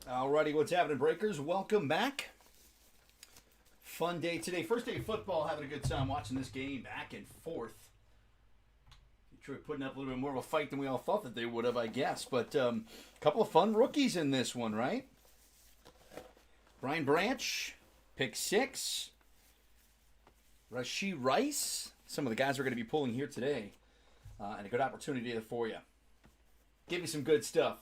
Alrighty, what's happening, Breakers? Welcome back. Fun day today. First day of football, having a good time watching this game back and forth. Detroit putting up a little bit more of a fight than we all thought that they would have, I guess. But a couple of fun rookies in this one, right? Brian Branch, pick 6. Rashee Rice. Some of the guys we're going to be pulling here today. And a good opportunity there for you. Give me some good stuff.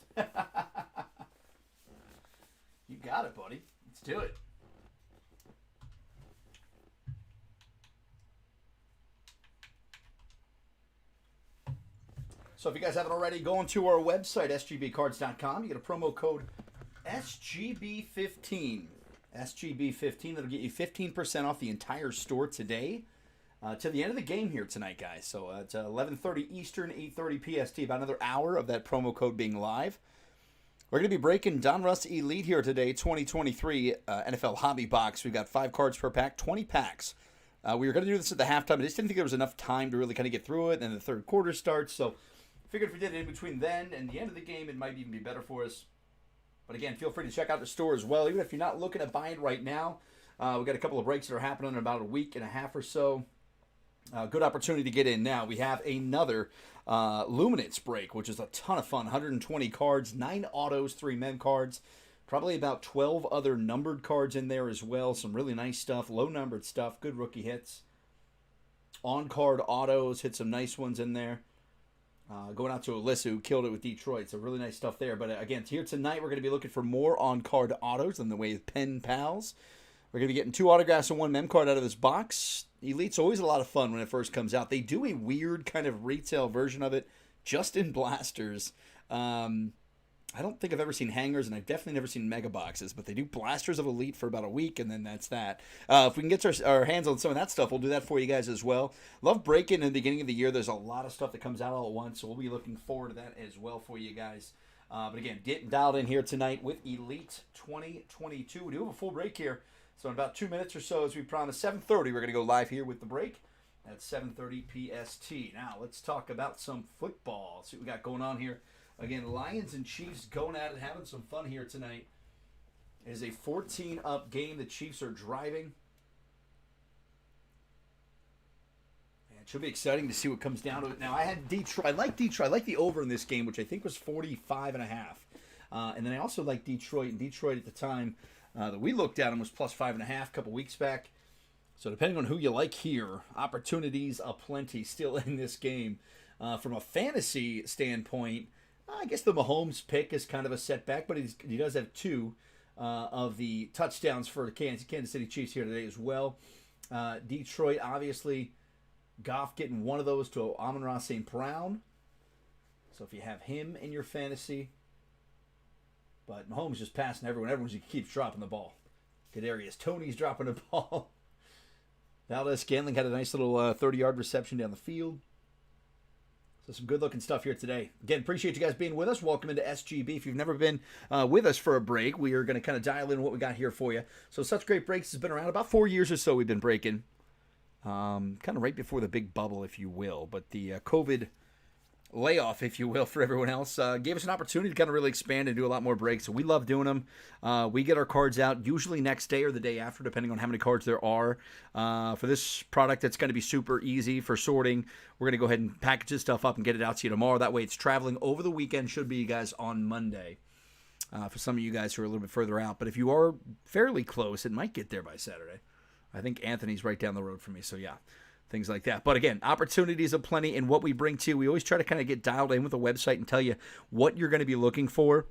You got it, buddy. Let's do it. So if you guys haven't already, go on to our website, sgbcards.com. You get a promo code SGB15. SGB15. That'll get you 15% off the entire store today. To the end of the game here tonight, guys. So it's 11:30 Eastern, 8:30 PST. About another hour of that promo code being live. We're going to be breaking Donruss Elite here today, 2023 NFL Hobby Box. We've got 5 cards per pack, 20 packs. We were going to do this at the halftime. I just didn't think there was enough time to really kind of get through it, and the third quarter starts. So I figured if we did it in between then and the end of the game, it might even be better for us. But again, feel free to check out the store as well. Even if you're not looking at buying right now, we've got a couple of breaks that are happening in about a week and a half or so. Good opportunity to get in now. We have another Luminance break, which is a ton of fun. 120 cards, 9 autos, 3 mem cards. Probably about 12 other numbered cards in there as well. Some really nice stuff, low-numbered stuff, good rookie hits. On-card autos, hit some nice ones in there. Going out to Alyssa, who killed it with Detroit. So really nice stuff there. But again, here tonight, we're going to be looking for more on-card autos in the way of Pen Pals. We're going to be getting 2 autographs and 1 mem card out of this box. Elite's always a lot of fun when it first comes out. They do a weird kind of retail version of it just in blasters. I don't think I've ever seen hangers, and I've definitely never seen mega boxes, but they do blasters of Elite for about a week, and then that's that. If we can get our hands on some of that stuff, we'll do that for you guys as well. Love breaking in the beginning of the year. There's a lot of stuff that comes out all at once, so we'll be looking forward to that as well for you guys. But again, getting dialed in here tonight with Elite 2022. We do have a full break here. So in about 2 minutes or so, as we promised, 7:30, we're going to go live here with the break at 7:30 PST. Now, let's talk about some football. See what we got going on here. Again, Lions and Chiefs going at it, having some fun here tonight. It is a 14-up game. The Chiefs are driving. And it should be exciting to see what comes down to it. Now, I had Detroit. I like Detroit. I like the over in this game, which I think was 45.5. And then I also like Detroit. And Detroit at the time that we looked at them was plus 5.5 a couple weeks back. So depending on who you like here, opportunities aplenty still in this game. From a fantasy standpoint, I guess the Mahomes pick is kind of a setback, but he does have 2 of the touchdowns for the Kansas City Chiefs here today as well. Detroit, obviously, Goff getting one of those to Amon-Ra St. Brown. So if you have him in your fantasy, but Mahomes just passing everyone. Everyone just keeps dropping the ball. Kadarius Toney's dropping the ball. Valdez-Scantling had a nice little 30-yard reception down the field. So some good-looking stuff here today. Again, appreciate you guys being with us. Welcome into SGB. If you've never been with us for a break, we are going to kind of dial in what we got here for you. So Such Great Breaks has been around about 4 years or so we've been breaking. Kind of right before the big bubble, if you will. But the COVID layoff, if you will, for everyone else, gave us an opportunity to kind of really expand and do a lot more breaks. So we love doing them. We get our cards out usually next day or the day after, depending on how many cards there are. For this product, it's going to be super easy for sorting. We're going to go ahead and package this stuff up and get it out to you tomorrow. That way it's traveling over the weekend. Should be you guys on Monday. For some of you guys who are a little bit further out. But if you are fairly close, it might get there by Saturday. I think Anthony's right down the road from me, so yeah. Things like that. But again, opportunities aplenty in what we bring to you. We always try to kind of get dialed in with the website and tell you what you're going to be looking for.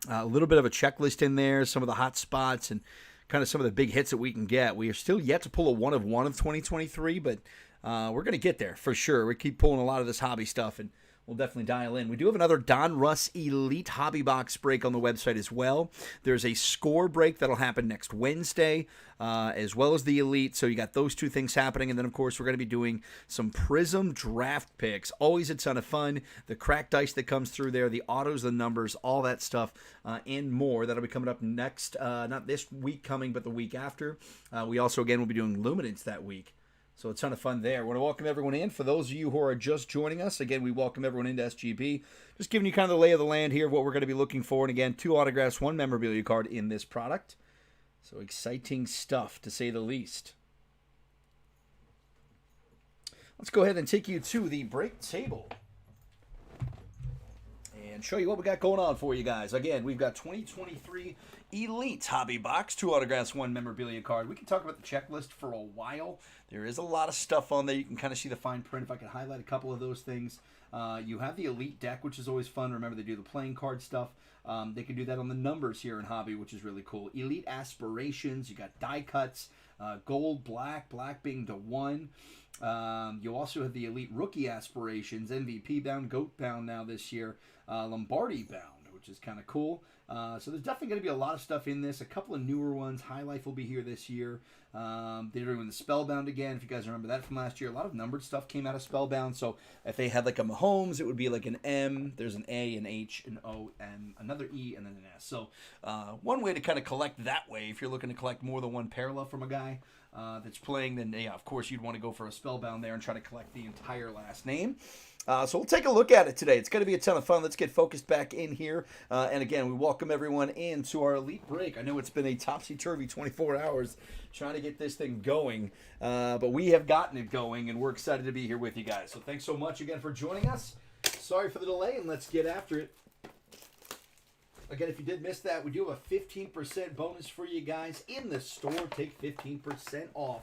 A little bit of a checklist in there, some of the hot spots, and kind of some of the big hits that we can get. We are still yet to pull a 1 of 1 of 2023, but we're going to get there for sure. We keep pulling a lot of this hobby stuff, and we'll definitely dial in. We do have another Donruss Elite Hobby Box break on the website as well. There's a score break that'll happen next Wednesday, as well as the Elite. So you got those 2 things happening. And then, of course, we're going to be doing some Prism draft picks. Always a ton of fun. The cracked dice that comes through there, the autos, the numbers, all that stuff, and more. That'll be coming up next, not this week coming, but the week after. We also, again, will be doing Luminance that week. So a ton of fun there. I want to welcome everyone in. For those of you who are just joining us, again, we welcome everyone into SGB. Just giving you kind of the lay of the land here of what we're going to be looking for. And again, 2 autographs, 1 memorabilia card in this product. So exciting stuff, to say the least. Let's go ahead and take you to the break table and show you what we got going on for you guys. Again, we've got 2023 Elite Hobby Box, 2 autographs, 1 memorabilia card. We can talk about the checklist for a while. There is a lot of stuff on there. You can kind of see the fine print. If I can highlight a couple of those things. You have the Elite deck, which is always fun. Remember, they do the playing card stuff. They can do that on the numbers here in Hobby, which is really cool. Elite Aspirations. You got die cuts. Gold, black being to 1. You also have the Elite Rookie Aspirations, MVP bound, GOAT bound now this year, Lombardi bound, which is kind of cool. So there's definitely going to be a lot of stuff in this. A couple of newer ones. High Life will be here this year. They're doing the Spellbound again, if you guys remember that from last year. A lot of numbered stuff came out of Spellbound. So if they had like a Mahomes, it would be like an M. There's an A, an H, an O, and another E, and then an S. So one way to kind of collect that way, if you're looking to collect more than one parallel from a guy that's playing, then yeah, of course you'd want to go for a Spellbound there and try to collect the entire last name. So we'll take a look at it today. It's going to be a ton of fun. Let's get focused back in here. And again, we welcome everyone into our Elite break. I know it's been a topsy-turvy 24 hours trying to get this thing going. But we have gotten it going, and we're excited to be here with you guys. So thanks so much again for joining us. Sorry for the delay, and let's get after it. Again, if you did miss that, we do have a 15% bonus for you guys in the store. Take 15% off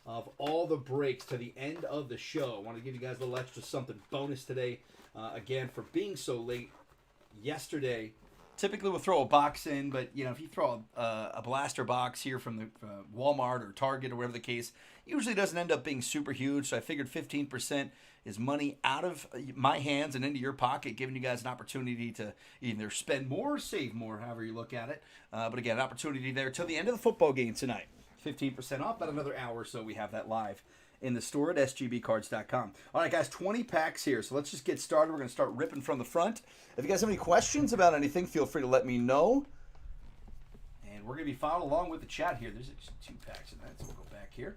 of all the breaks to the end of the show. I want to give you guys a little extra something bonus today. Again, for being so late yesterday. Typically we'll throw a box in, but you know, if you throw a blaster box here from the Walmart or Target or whatever the case, usually doesn't end up being super huge. So I figured 15% is money out of my hands and into your pocket, giving you guys an opportunity to either spend more or save more, however you look at it. But again, an opportunity there till the end of the football game tonight. 15% off, about another hour or so we have that live in the store at sgbcards.com. All right, guys, 20 packs here, so let's just get started. We're going to start ripping from the front. If you guys have any questions about anything, feel free to let me know. And we're going to be following along with the chat here. There's actually 2 packs in that, so we'll go back here.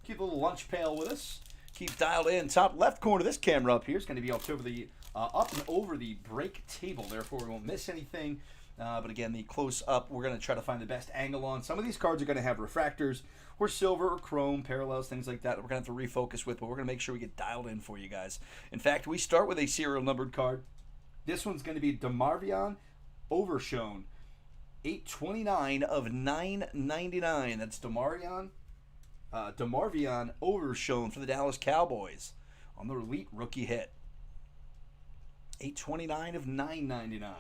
Keep a little lunch pail with us. Keep dialed in. Top left corner of this camera up here is going to be up and over the break table, therefore we won't miss anything. But again, the close-up, we're going to try to find the best angle on. Some of these cards are going to have refractors or silver or chrome, parallels, things like that we're going to have to refocus with, but we're going to make sure we get dialed in for you guys. In fact, we start with a serial numbered card. This one's going to be DeMarvion Overshown, 829 of 999. That's DeMarvion Overshown for the Dallas Cowboys on the Elite Rookie hit. 829 of 999.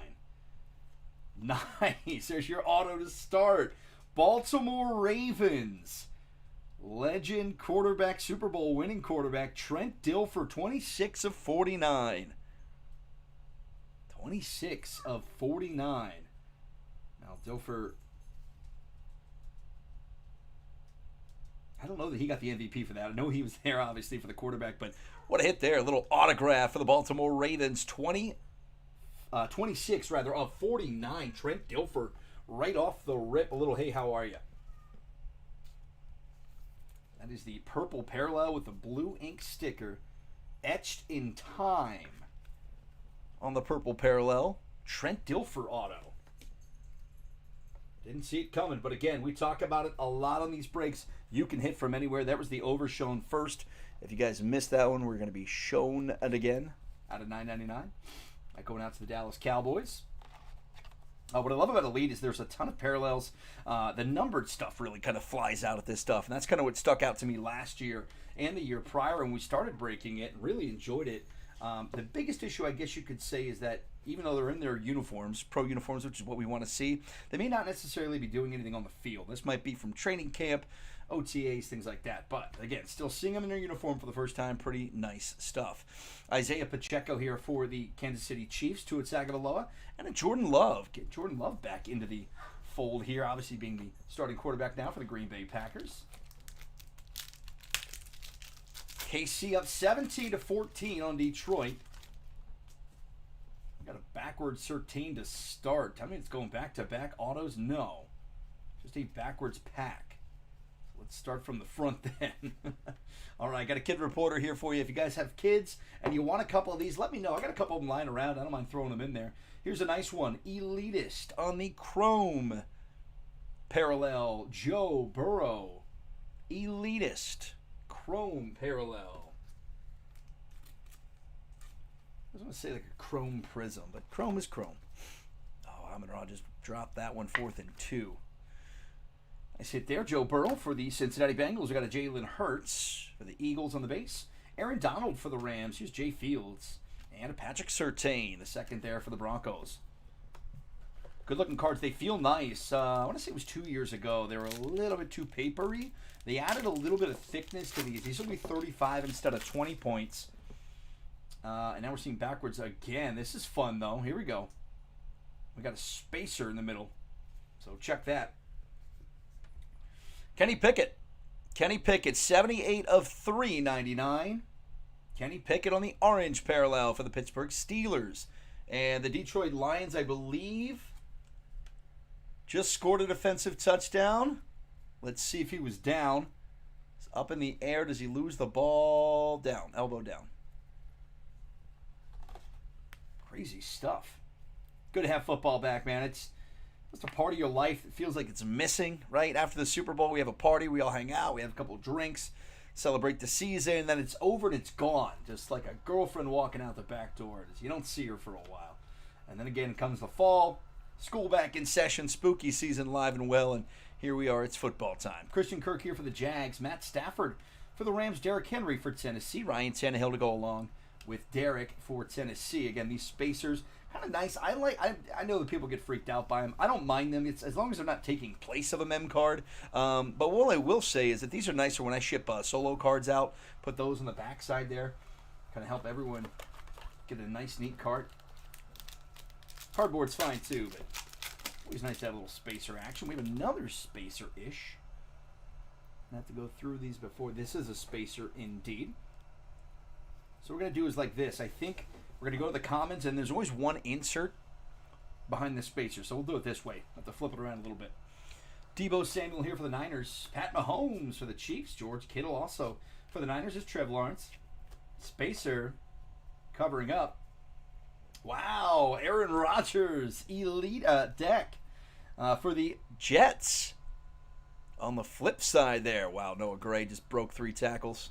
Nice. There's your auto to start. Baltimore Ravens. Legend quarterback, Super Bowl winning quarterback, Trent Dilfer, 26 of 49. 26 of 49. Now, Dilfer, I don't know that he got the MVP for that. I know he was there, obviously, for the quarterback, but what a hit there. A little autograph for the Baltimore Ravens. 26 of 49. Trent Dilfer right off the rip. A little, hey, how are you? That is the purple parallel with the blue ink sticker etched in time on the purple parallel. Trent Dilfer auto. Didn't see it coming, but again, we talk about it a lot on these breaks. You can hit from anywhere. That was the Overshown first. If you guys missed that one, we're going to be shown it again out of $9.99. Going out to the Dallas Cowboys. What I love about Elite is there's a ton of parallels. The numbered stuff really kind of flies out at this stuff, and that's kind of what stuck out to me last year and the year prior when we started breaking it. Really enjoyed it. The biggest issue, I guess you could say, is that even though they're in their uniforms, pro uniforms, which is what we want to see, they may not necessarily be doing anything on the field. This might be from training camp, OTAs, things like that. But again, still seeing them in their uniform for the first time, pretty nice stuff. Isaiah Pacheco here for the Kansas City Chiefs, Tua Tagovailoa, and a Jordan Love. Get Jordan Love back into the fold here, obviously being the starting quarterback now for the Green Bay Packers. KC up 17-14 on Detroit. Got a backwards 13 to start. Tell me it's going back-to-back autos? No. Just a backwards pack. Let's start from the front then. All right, I got a kid reporter here for you. If you guys have kids and you want a couple of these, let me know. I got a couple of them lying around. I don't mind throwing them in there. Here's a nice one. Elitist on the chrome parallel. Joe Burrow. Elitist. Chrome parallel. I was going to say like a chrome prism, but chrome is chrome. Oh, Amon-Ra just dropped that one, 4th and 2. Nice hit there. Joe Burrow for the Cincinnati Bengals. We got a Jalen Hurts for the Eagles on the base. Aaron Donald for the Rams. Here's Jay Fields. And a Patrick Surtain, the second there for the Broncos. Good looking cards. They feel nice. I want to say it was 2 years ago. They were a little bit too papery. They added a little bit of thickness to these. These will be 35 instead of 20 points. And now we're seeing backwards again. This is fun, though. Here we go. We got a spacer in the middle. So check that. Kenny Pickett. Kenny Pickett, 78 of 399. Kenny Pickett on the orange parallel for the Pittsburgh Steelers. And the Detroit Lions, I believe, just scored a defensive touchdown. Let's see if he was down. It's up in the air. Does he lose the ball? Down. Elbow down. Crazy stuff. Good to have football back, man. It's a part of your life. It feels like it's missing, right? After the Super Bowl, we have a party. We all hang out. We have a couple of drinks, celebrate the season, and then it's over and it's gone. Just like a girlfriend walking out the back door. You don't see her for a while. And then again comes the fall, school back in session, spooky season live and well, and here we are. It's football time. Christian Kirk here for the Jags. Matt Stafford for the Rams. Derrick Henry for Tennessee. Ryan Tannehill to go along with Derrick for Tennessee. Again, these spacers, kind of nice. I know that people get freaked out by them. I don't mind them. It's as long as they're not taking place of a mem card. But what I will say is that these are nicer when I ship solo cards out. Put those on the back side there. Kind of help everyone get a nice, neat card. Cardboard's fine too, but always nice to have a little spacer action. We have another spacer-ish. I have to go through these before. This is a spacer indeed. So what we're going to do is like this. I think we're going to go to the commons, and there's always one insert behind the spacer. So we'll do it this way. I'll have to flip it around a little bit. Deebo Samuel here for the Niners. Pat Mahomes for the Chiefs. George Kittle also for the Niners is Trev Lawrence. Spacer covering up. Wow, Aaron Rodgers, elite deck for the Jets. On the flip side there, wow, Noah Gray just broke 3 tackles.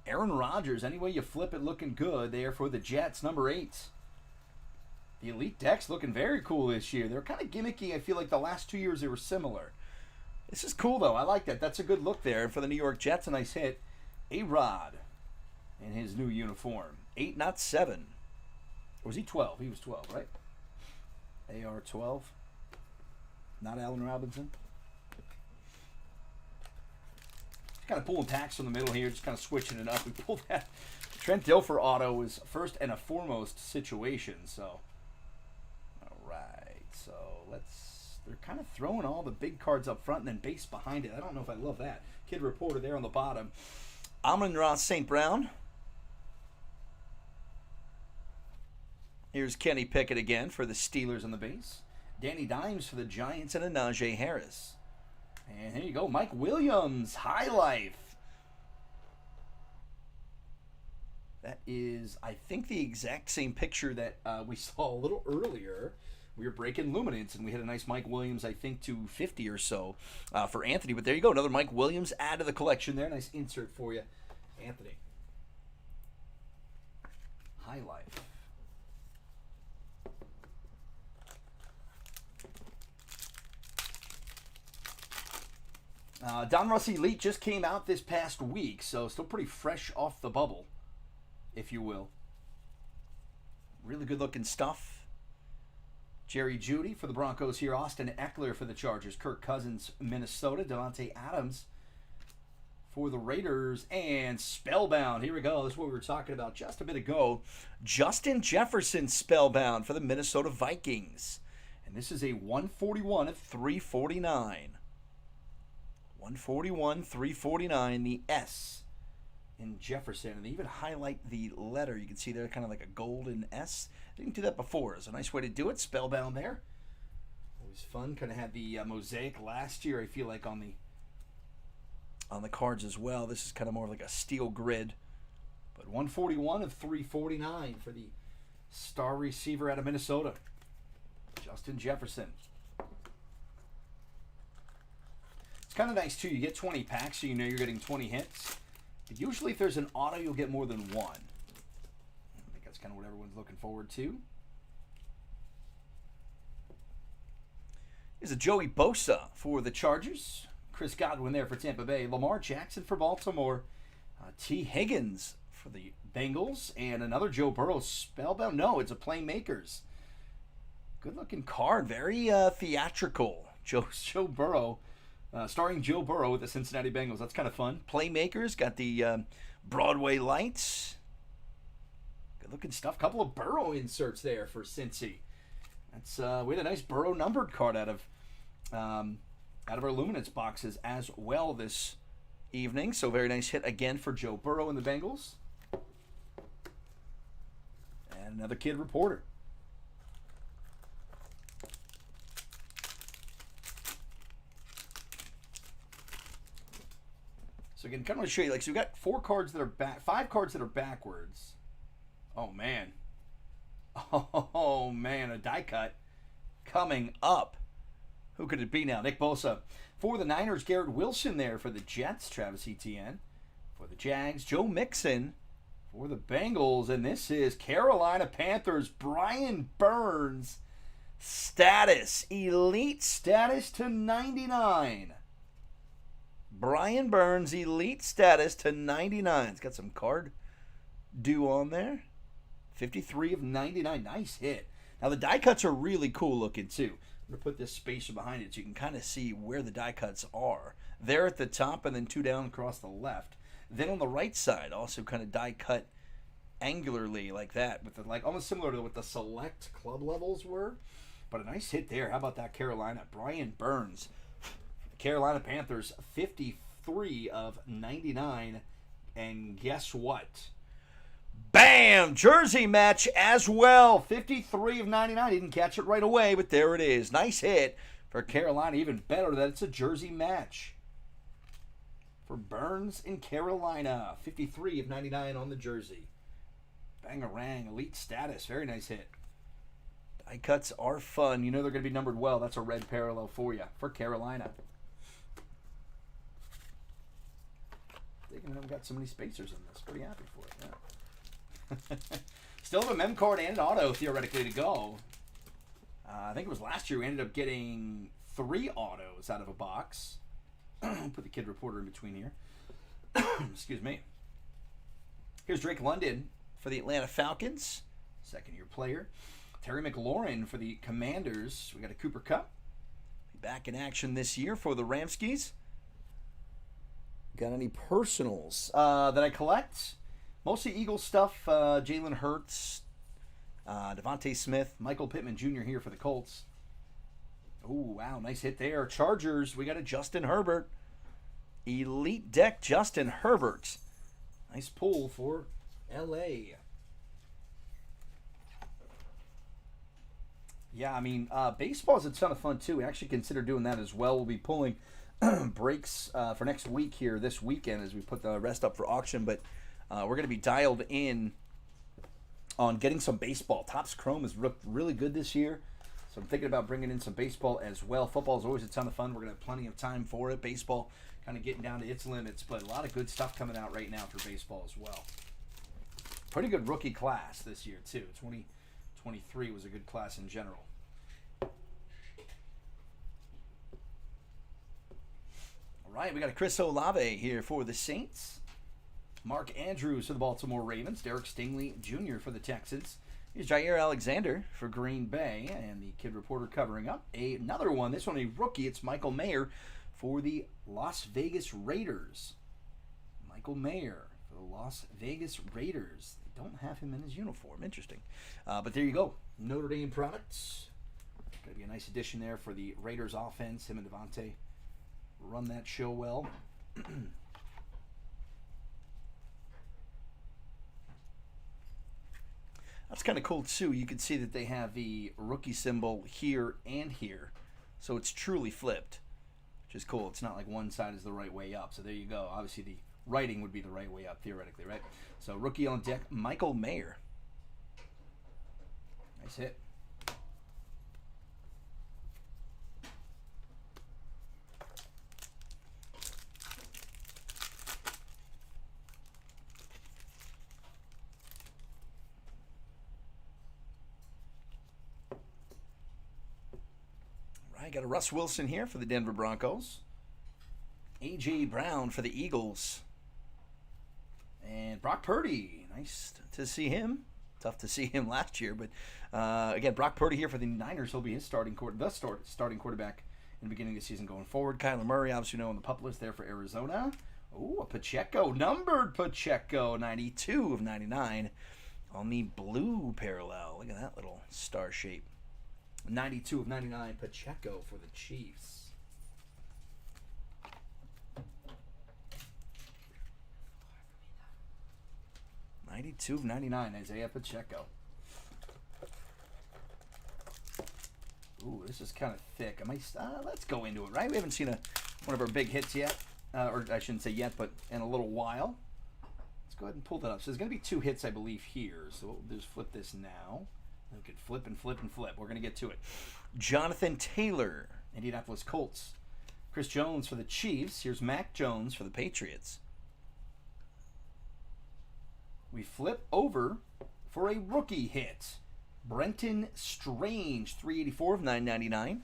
Aaron Rodgers, any way you flip it, looking good there for the Jets, number 8. The elite decks looking very cool this year. They're kind of gimmicky. I feel like the last 2 years they were similar. This is cool, though. I like that. That's a good look there. And for the New York Jets, a nice hit. A-Rod in his new uniform. 8, not 7. Or was he 12? He was 12, right? AR 12. Not Allen Robinson. Kind of pulling packs from the middle here, just kind of switching it up. We pulled that. Trent Dilfer auto was first and a foremost situation. So, all right. So they're kind of throwing all the big cards up front and then base behind it. I don't know if I love that. Kid reporter there on the bottom. Amon-Ra St. Brown. Here's Kenny Pickett again for the Steelers on the base. Danny Dimes for the Giants and a Najee Harris. And here you go, Mike Williams, High Life. That is, I think, the exact same picture that we saw a little earlier. We were breaking luminance, and we had a nice Mike Williams, I think, to 50 or so for Anthony. But there you go, another Mike Williams add to the collection there. Nice insert for you, Anthony. High Life. Donruss Elite just came out this past week, so still pretty fresh off the bubble, if you will. Really good looking stuff. Jerry Jeudy for the Broncos here. Austin Eckler for the Chargers. Kirk Cousins, Minnesota. Devontae Adams for the Raiders. And Spellbound. Here we go. This is what we were talking about just a bit ago. Justin Jefferson Spellbound for the Minnesota Vikings. And this is a 141 of 349. 141, 349, the S in Jefferson. And they even highlight the letter. You can see there kind of like a golden S. They didn't do that before. It's a nice way to do it. Spellbound there. Always fun. Kind of had the mosaic last year, I feel like, on the on the cards as well. This is kind of more like a steel grid. But 141 of 349 for the star receiver out of Minnesota, Justin Jefferson. It's kind of nice, too. You get 20 packs, so you know you're getting 20 hits. But usually if there's an auto, you'll get more than one. I think that's kind of what everyone's looking forward to. Here's a Joey Bosa for the Chargers. Chris Godwin there for Tampa Bay. Lamar Jackson for Baltimore. T. Higgins for the Bengals. And another Joe Burrow spellbound. No, it's a Playmakers. Good-looking card. Very theatrical. Joe Burrow. Starring Joe Burrow with the Cincinnati Bengals. That's kind of fun. Playmakers. Got the Broadway lights. Good-looking stuff. Couple of Burrow inserts there for Cincy. That's we had a nice Burrow numbered card out of our Luminance boxes as well this evening. So very nice hit again for Joe Burrow and the Bengals. And another kid reporter. So again, kind of want to show you, like, so we've got 5 cards that are backwards. Oh man. Oh man, a die cut coming up. Who could it be now? Nick Bosa. For the Niners, Garrett Wilson there. For the Jets, Travis Etienne. For the Jags, Joe Mixon. For the Bengals, and this is Carolina Panthers, Brian Burns. Status, elite status to 99. Brian Burns, elite status to 99. It's got some card due on there. 53 of 99. Nice hit. Now, the die cuts are really cool looking, too. I'm going to put this spacer behind it so you can kind of see where the die cuts are. There at the top and then 2 down across the left. Then on the right side, also kind of die cut angularly like that, with the, like almost similar to what the select club levels were. But a nice hit there. How about that, Carolina? Brian Burns. Carolina Panthers, 53 of 99. And guess what? Bam! Jersey match as well. 53 of 99. Didn't catch it right away, but there it is. Nice hit for Carolina. Even better that it's a jersey match for Burns in Carolina. 53 of 99 on the jersey. Bangarang. Elite status. Very nice hit. Die cuts are fun. You know they're going to be numbered well. That's a red parallel for you for Carolina. Thinking I've got so many spacers in this. Pretty happy for it. Yeah. Still have a mem card and an auto theoretically to go. I think it was last year we ended up getting 3 autos out of a box. Put the kid reporter in between here. Excuse me. Here's Drake London for the Atlanta Falcons, second-year player. Terry McLaurin for the Commanders. We got a Cooper Kupp. Back in action this year for the Ramskis. Got any personals that I collect? Mostly Eagles stuff. Jalen Hurts, Devontae Smith, Michael Pittman Jr. here for the Colts. Oh, wow, nice hit there. Chargers, we got a Justin Herbert. Elite deck Justin Herbert. Nice pull for L.A. Yeah, I mean, baseball is a ton of fun, too. We actually consider doing that as well. We'll be pulling breaks for next week here, this weekend, as we put the rest up for auction, but we're going to be dialed in on getting some baseball. Topps Chrome has looked really good this year, so I'm thinking about bringing in some baseball as well. Football is always a ton of fun. We're going to have plenty of time for it. Baseball kind of getting down to its limits, but a lot of good stuff coming out right now for baseball as well. Pretty good rookie class this year, too. 2023 was a good class in general. All right, we got a Chris Olave here for the Saints. Mark Andrews for the Baltimore Ravens. Derek Stingley Jr. for the Texans. Here's Jair Alexander for Green Bay. And the kid reporter covering up another one. This one a rookie. It's Michael Mayer for the Las Vegas Raiders. Michael Mayer for the Las Vegas Raiders. They don't have him in his uniform. Interesting. But there you go. Notre Dame products. Going to be a nice addition there for the Raiders offense. Him and Devontae run that show well. That's kind of cool, too. You can see that they have the rookie symbol here and here. So it's truly flipped. which is cool. It's not like one side is the right way up. So there you go. Obviously, the writing would be the right way up, theoretically, right? So rookie on deck, Michael Mayer. Nice hit. Right, got a Russ Wilson here for the Denver Broncos. A.J. Brown for the Eagles. And Brock Purdy. Nice to see him. Tough to see him last year, but again, Brock Purdy here for the Niners. He'll be his starting quarterback in the beginning of the season going forward. Kyler Murray, obviously, you know, on the pup list there for Arizona. Oh, a Pacheco, numbered Pacheco, 92 of 99 on the blue parallel. Look at that little star shape. 92 of 99 Pacheco for the Chiefs. 92 of 99, Isaiah Pacheco. Ooh, this is kind of thick. Let's go into it, right? We haven't seen one of our big hits yet. Or I shouldn't say yet, but in a little while. Let's go ahead and pull that up. So there's going to be 2 hits, I believe, here. So what we'll do is flip this now. We could flip and flip and flip. We're going to get to it. Jonathan Taylor, Indianapolis Colts. Chris Jones for the Chiefs. Here's Mac Jones for the Patriots. We flip over for a rookie hit. Brenton Strange, 384 of 999.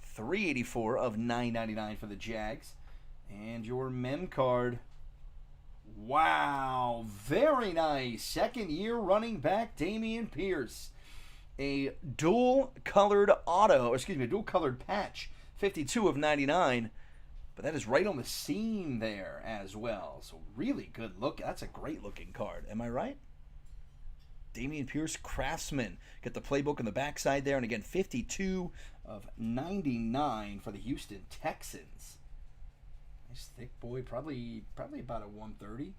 384 of 999 for the Jags. And your mem card. Wow, very nice. Second year running back Dameon Pierce. A dual colored patch. 52 of 99. But that is right on the seam there as well. So really good look. That's a great looking card. Am I right? Dameon Pierce, Craftsman. Get the playbook on the backside there. And again, 52 of 99 for the Houston Texans. Nice thick boy. Probably about a 130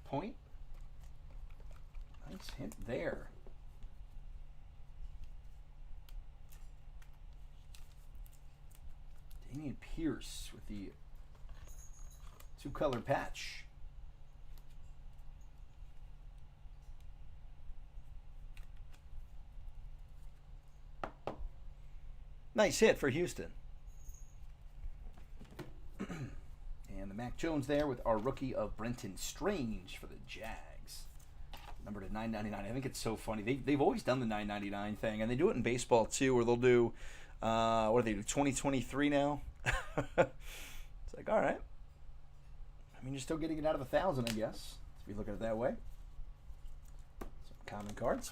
point. Nice hint there. Dameon Pierce with the 2-color patch. Nice hit for Houston. And the Mac Jones there with our rookie of Brenton Strange for the Jags. Numbered at $9.99. I think it's so funny. They've always done the $9.99 thing, and they do it in baseball too, where they'll do what do they do? 2023 now. It's like, all right. I mean, you're still getting it out of 1,000, I guess, if you look at it that way. Some common cards.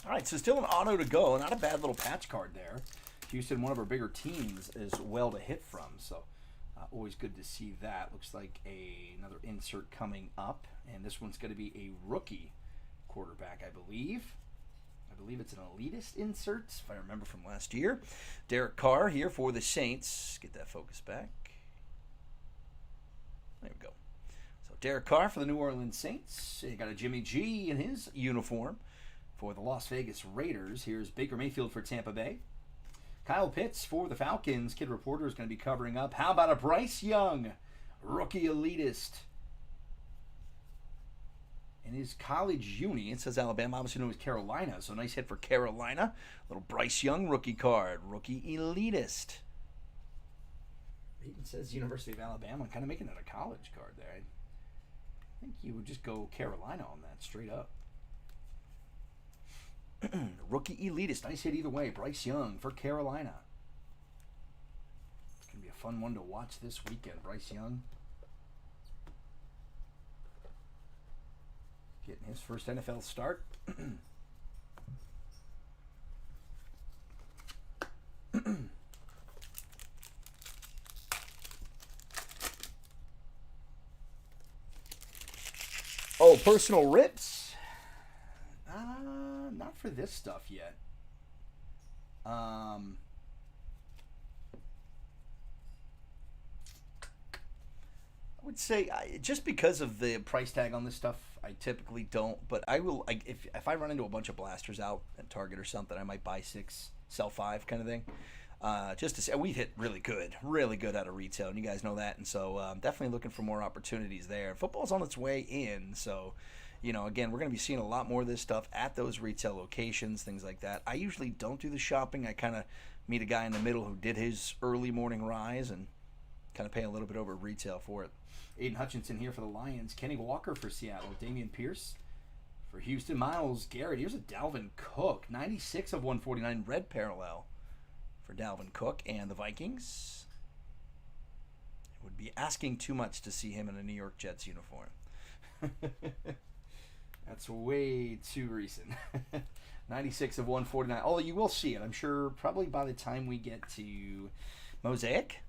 All right, so still an auto to go. Not a bad little patch card there. Houston, one of our bigger teams, as well to hit from. So always good to see that. Looks like another insert coming up, and this one's going to be a rookie quarterback, I believe. I believe it's an elitist insert, if I remember from last year. Derek Carr here for the Saints. Get that focus back. There we go. So Derek Carr for the New Orleans Saints. You got a Jimmy G in his uniform for the Las Vegas Raiders. Here's Baker Mayfield for Tampa Bay. Kyle Pitts for the Falcons. Kid Reporter is going to be covering up. How about a Bryce Young, rookie elitist? In his college uni, it says Alabama, obviously known as Carolina. So nice hit for Carolina. Little Bryce Young rookie card. Rookie elitist. It even says University of Alabama. Kind of making it a college card there. I think you would just go Carolina on that straight up. Rookie elitist. Nice hit either way. Bryce Young for Carolina. It's going to be a fun one to watch this weekend. Bryce Young getting his first NFL start. Oh, personal rips? Not for this stuff yet. I would say just because of the price tag on this stuff, I typically don't. But I will. If I run into a bunch of blasters out at Target or something, I might buy 6, sell 5 kind of thing. just to say, we hit really good out of retail, and you guys know that. And so definitely looking for more opportunities there. Football's on its way in, so again, we're going to be seeing a lot more of this stuff at those retail locations, things like that. I usually don't do the shopping. I kind of meet a guy in the middle who did his early morning rise and kind of pay a little bit over retail for it. Aiden Hutchinson here for the Lions. Kenny Walker for Seattle. Damian Pierce for Houston. Miles Garrett. Here's a Dalvin Cook. 96 of 149. Red parallel for Dalvin Cook. And the Vikings. It would be asking too much to see him in a New York Jets uniform. That's way too recent. 96 of 149. Although you will see it, I'm sure, probably by the time we get to Mosaic.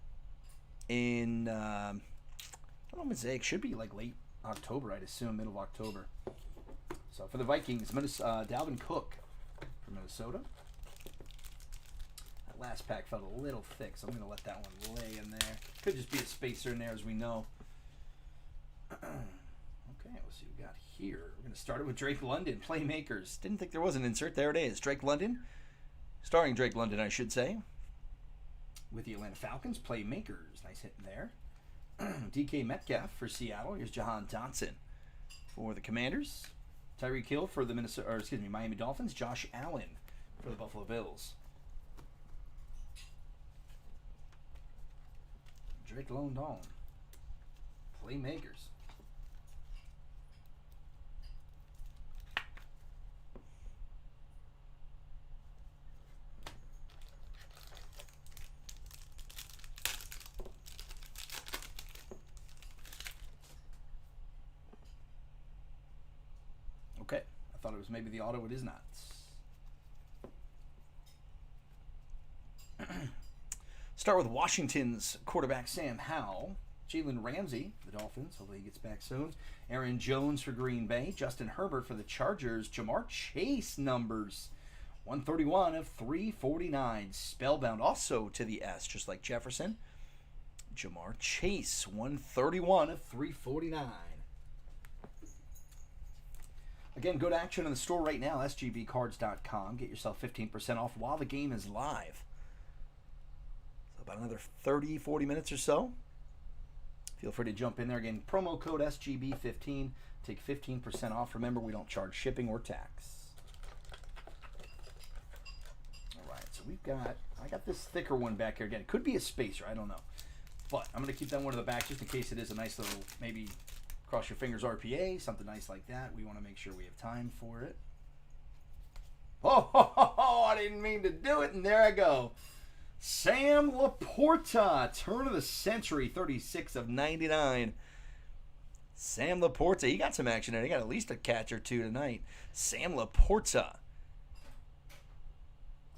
Mosaic should be like late October, I'd assume, middle of October. So for the Vikings, Dalvin Cook from Minnesota. That last pack felt a little thick, so I'm going to let that one lay in there. Could just be a spacer in there, as we know. Okay, let's see what we got here. We're going to start it with Drake London, Playmakers. Didn't think there was an insert. There it is. Drake London, starring Drake London, I should say. With the Atlanta Falcons, Playmakers. Nice hit there. DK Metcalf for Seattle. Here's Jahan Dotson for the Commanders. Tyreek Hill for the Miami Dolphins. Josh Allen for the Buffalo Bills. Drake London. Playmakers. Okay, I thought it was maybe the auto. It is not. Start with Washington's quarterback Sam Howell. Jalen Ramsey, the Dolphins. Hopefully he gets back soon. Aaron Jones for Green Bay. Justin Herbert for the Chargers. Jamar Chase numbers. 131 of 349. Spellbound also to the S, just like Jefferson. Jamar Chase, 131 of 349. Again, go to action in the store right now, sgbcards.com. Get yourself 15% off while the game is live. So about another 30, 40 minutes or so. Feel free to jump in there. Again, promo code SGB15. Take 15% off. Remember, we don't charge shipping or tax. All right, so I got this thicker one back here. Again, it could be a spacer. I don't know. But I'm going to keep that one in the back just in case it is a nice little, maybe cross your fingers RPA, something nice like that. We want to make sure we have time for it. Oh, I didn't mean to do it, and there I go. Sam Laporta, turn of the century, 36 of 99. Sam Laporta, he got some action there. He got at least a catch or two tonight. Sam Laporta.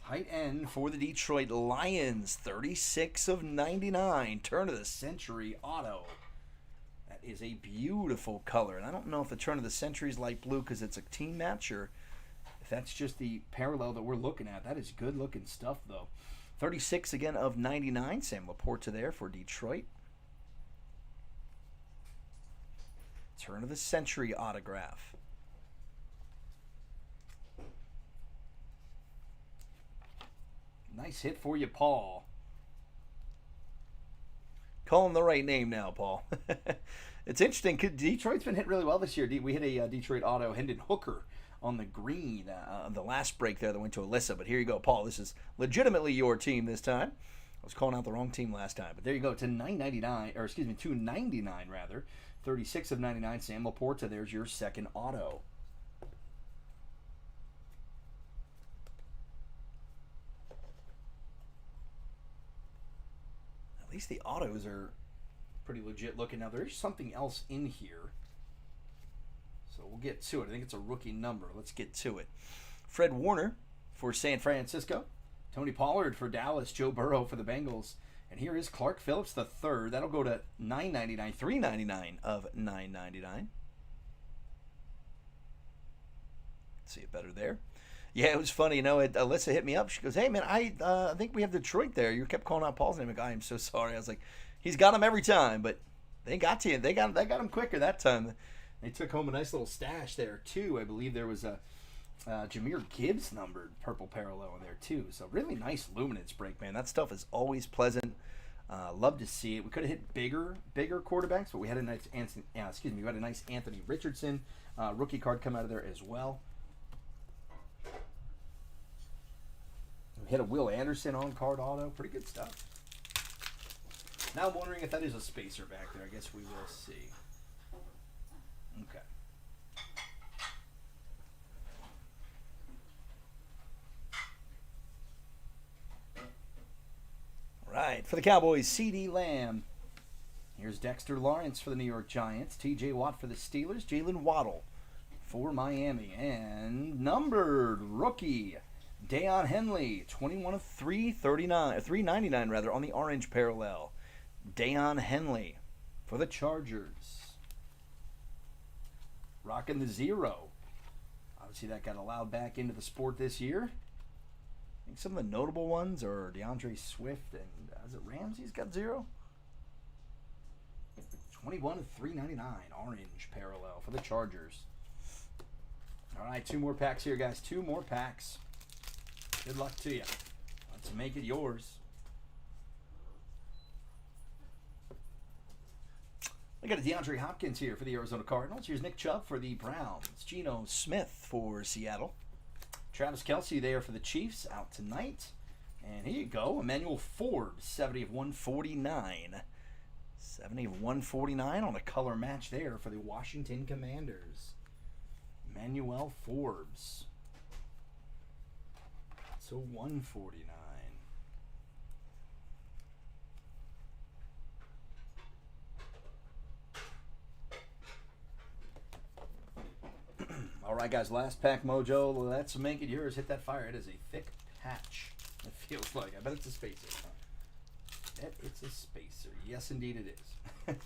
Tight end for the Detroit Lions, 36 of 99. Turn of the century auto. That is a beautiful color. And I don't know if the turn of the century is light blue because it's a team match or if that's just the parallel that we're looking at. That is good looking stuff, though. 36 again of 99. Sam Laporta there for Detroit. Turn of the century autograph. Nice hit for you, Paul. Call him the right name now, Paul. It's interesting. Detroit's been hit really well this year. We hit a Detroit auto, Hendon Hooker, on the green the last break there that went to Alyssa. But here you go, Paul. This is legitimately your team this time. I was calling out the wrong team last time. But there you go, to $2.99 rather. 36 of 99. Sam Laporta, there's your second auto. At least the autos are pretty legit looking. Now, there's something else in here. So we'll get to it. I think it's a rookie number. Let's get to it. Fred Warner for San Francisco. Tony Pollard for Dallas. Joe Burrow for the Bengals. And here is Clark Phillips the third. That'll go to $9.99. $3.99 of $9.99. See it better there. Yeah, it was funny. Alyssa hit me up. She goes, "Hey, man, I think we have Detroit there. You kept calling out Paul's name." I am so sorry. I was like, he's got him every time, but they got to you. They got him quicker that time. They took home a nice little stash there, too. I believe there was a Jahmyr Gibbs numbered purple parallel in there too. So really nice luminance break, man. That stuff is always pleasant. Love to see it. We could have hit bigger quarterbacks, but we had a nice we had a nice Anthony Richardson rookie card come out of there as well. We had a Will Anderson on card auto. Pretty good stuff. Now I'm wondering if that is a spacer back there. I guess we will see. Okay. All right, for the Cowboys, CeeDee Lamb. Here's Dexter Lawrence for the New York Giants. T.J. Watt for the Steelers. Jalen Waddle for Miami. And numbered rookie, Deion Henley, 21 of 399 rather, on the orange parallel. Deion Henley for the Chargers. Rocking the 0. Obviously that got allowed back into the sport this year. I think some of the notable ones are DeAndre Swift and is it Ramsey's got 0? 21 of 399 orange parallel for the Chargers. All right, 2 more packs here, guys. 2 more packs. Good luck to you. Let's make it yours. We got a DeAndre Hopkins here for the Arizona Cardinals. Here's Nick Chubb for the Browns. Geno Smith for Seattle. Travis Kelce there for the Chiefs, out tonight. And here you go, Emmanuel Forbes, 70 of 149. 70 of 149 on a color match there for the Washington Commanders. Emmanuel Forbes. So 149. All right, guys, last pack mojo. Let's make it yours. Hit that fire. It is a thick patch. It feels like. I bet it's a spacer. I bet it's a spacer. Yes, indeed it is.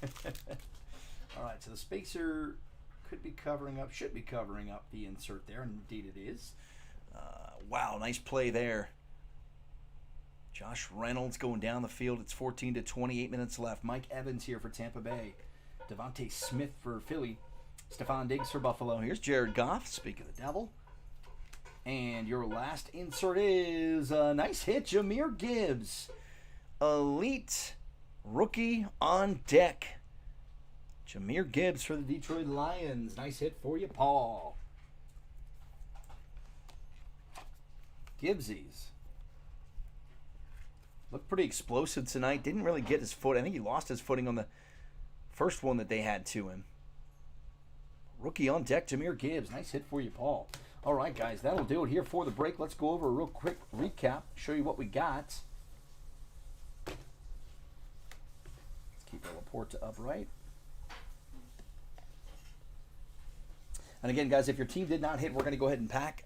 All right, so the spacer could be covering up, should be covering up the insert there, and indeed it is. Wow, nice play there. Josh Reynolds going down the field. It's 14 to 28 minutes left. Mike Evans here for Tampa Bay. Devontae Smith for Philly. Stephon Diggs for Buffalo. Here's Jared Goff, speak of the devil. And your last insert is a nice hit, Jahmyr Gibbs. Elite rookie on deck. Jahmyr Gibbs for the Detroit Lions. Nice hit for you, Paul. Gibbsies. Looked pretty explosive tonight. Didn't really get his foot. I think he lost his footing on the first one that they had to him. Rookie on deck, Jahmyr Gibbs. Nice hit for you, Paul. All right, guys, that'll do it here for the break. Let's go over a real quick recap, show you what we got. Let's keep the Laporta upright. And again, guys, if your team did not hit, we're going to go ahead and pack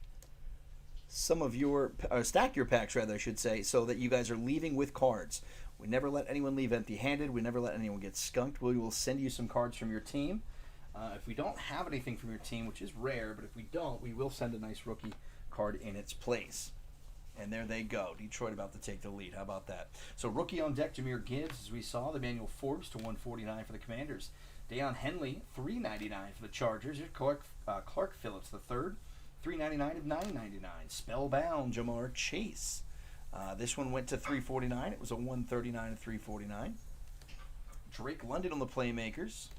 some of your, stack your packs, rather, I should say, so that you guys are leaving with cards. We never let anyone leave empty-handed. We never let anyone get skunked. We will send you some cards from your team. If we don't have anything from your team, which is rare, but if we don't, we will send a nice rookie card in its place. And there they go. Detroit about to take the lead. How about that? So rookie on deck, Jahmyr Gibbs, as we saw. The Emmanuel Forbes to 149 for the Commanders. Deion Henley, 399 for the Chargers. Here's Clark Phillips III, 399 of 999. Spellbound, Jamar Chase. This one went to 349. It was a 139 of 349. Drake London on the playmakers.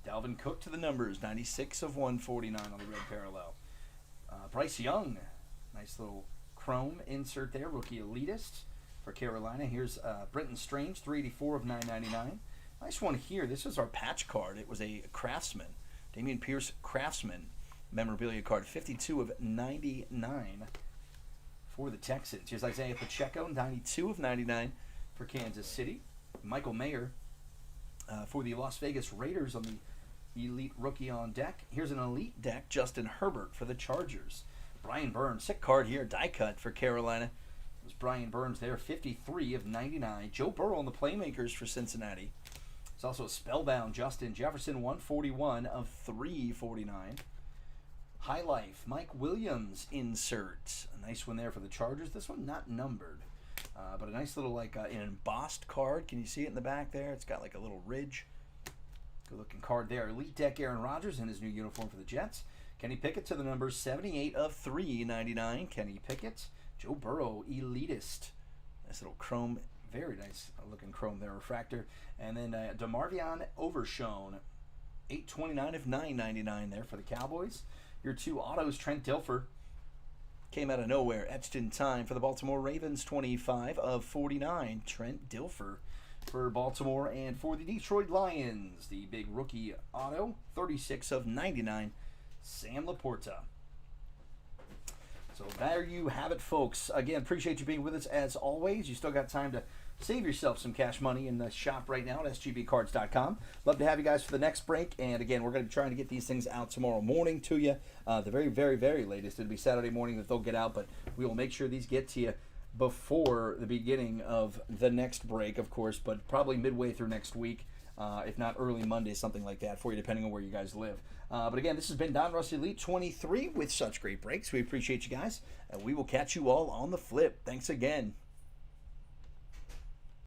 Dalvin Cook to the numbers, 96 of 149 on the red parallel. Bryce Young, nice little chrome insert there, rookie elitist for Carolina. Here's Brenton Strange, 384 of 999. Nice one here. This is our patch card. It was a Craftsman, Dameon Pierce Craftsman memorabilia card, 52 of 99 for the Texans. Here's Isaiah Pacheco, 92 of 99 for Kansas City. Michael Mayer for the Las Vegas Raiders on the elite rookie on deck. Here's an elite deck, Justin Herbert for the Chargers. Brian Burns, sick card here, die cut for Carolina. It was Brian Burns there, 53 of 99. Joe Burrow on the playmakers for Cincinnati. There's also a spellbound Justin Jefferson, 141 of 349. High Life, Mike Williams insert. A nice one there for the Chargers. This one not numbered, but a nice little like an embossed card. Can you see it in the back there? It's got like a little ridge. Good looking card there. Elite deck Aaron Rodgers in his new uniform for the Jets. Kenny Pickett to the numbers, 78 of 399. Kenny Pickett. Joe Burrow, elitist. Nice little chrome, very nice looking chrome there, refractor. And then DeMarvion Overshown, 829 of 999 there for the Cowboys. Your 2 autos, Trent Dilfer. Came out of nowhere, etched in time for the Baltimore Ravens, 25 of 49. Trent Dilfer for Baltimore. And for the Detroit Lions, the big rookie auto, 36 of 99. Sam Laporta. So there you have it, folks. Again, appreciate you being with us as always. You still got time to save yourself some cash money in the shop right now at sgbcards.com. Love to have you guys for the next break. And again, we're going to be trying to get these things out tomorrow morning to you. The very, very, very latest. It'll be Saturday morning that they'll get out, but we will make sure these get to you before the beginning of the next break, of course, but probably midway through next week. If not early Monday, something like that for you, depending on where you guys live. But again, this has been Don Russ Elite 23 with such great breaks. We appreciate you guys, and we will catch you all on the flip. Thanks again.